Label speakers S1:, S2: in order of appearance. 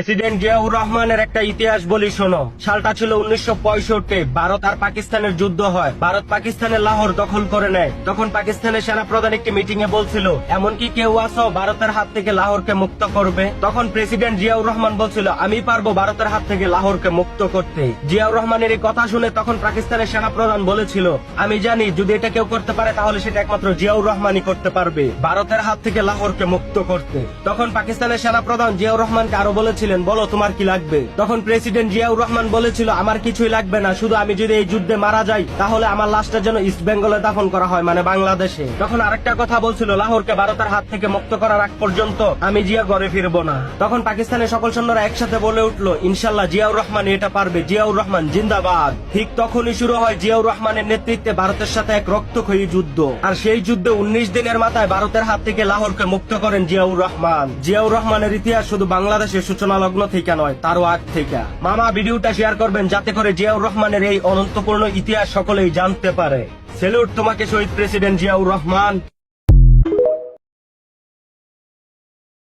S1: President Ziaur রহমানের একটা ইতিহাস বলি শোনো। সালটা ছিল 1965। ভারত আর পাকিস্তানের যুদ্ধ হয়। ভারত পাকিস্তানের লাহোর দখল করে নেয়। তখন পাকিস্তানের সেনাপ্রধান একটি মিটিং এ বলছিল, এমনকি কেউ আছো ভারতের হাত থেকে লাহোরকে মুক্ত করবে? তখন প্রেসিডেন্ট জিয়াউর রহমান বলছিল, আমি পারবো ভারতের হাত থেকে লাহোরকে মুক্ত করতে। জিয়াউর রহমানের এই কথা শুনে তখন পাকিস্তানের সেনাপ্রধান বলেছিল, আমি জানি যদি এটা কেউ করতে পারে তাহলে সেটা একমাত্র জিয়াউর রহমানই করতে পারবে, ভারতের হাত থেকে লাহোরকে মুক্ত করতে। তখন পাকিস্তানের সেনাপ্রধান জিয়াউর রহমানকে আরো বলেছিলেন, বলো তোমার কি লাগবে? তখন প্রেসিডেন্ট জিয়াউর রহমান বলেছিল, আমার কিছুই লাগবে না, শুধু আমি যদি এই যুদ্ধে মারা যাই তাহলে আমার লাশটা যেন ইস্ট বেঙ্গলে দাফন করা হয়, মানে বাংলাদেশে। তখন আরেকটা কথা বলছিল, লাহোরকে ভারতের হাত থেকে মুক্ত করার আগ পর্যন্ত আমি জিয়া ঘরে ফিরবো না। তখন পাকিস্তানের সকল সৈন্যরা একসাথে বলে উঠলো, ইনশাল্লাহ জিয়াউর রহমান এটা পারবে, জিয়াউর রহমান জিন্দাবাদ। ঠিক তখনই শুরু হয় জিয়াউর রহমানের নেতৃত্বে ভারতের সাথে এক রক্তক্ষয়ী যুদ্ধ। আর সেই যুদ্ধে 19 দিনের মাথায় ভারতের হাত থেকে লাহোরকে মুক্ত করেন জিয়াউর রহমান। জিয়াউর রহমানের ইতিহাস শুধু বাংলাদেশের সূচনা লগ্ন থেকে নয়, তারও আগ থেকে। মামা ভিডিওটা শেয়ার করবেন যাতে করে জিয়াউর রহমানের এই অনন্তপূর্ণ ইতিহাস সকলেই জানতে পারে। স্যালুট তোমাকে শহীদ প্রেসিডেন্ট জিয়াউর রহমান।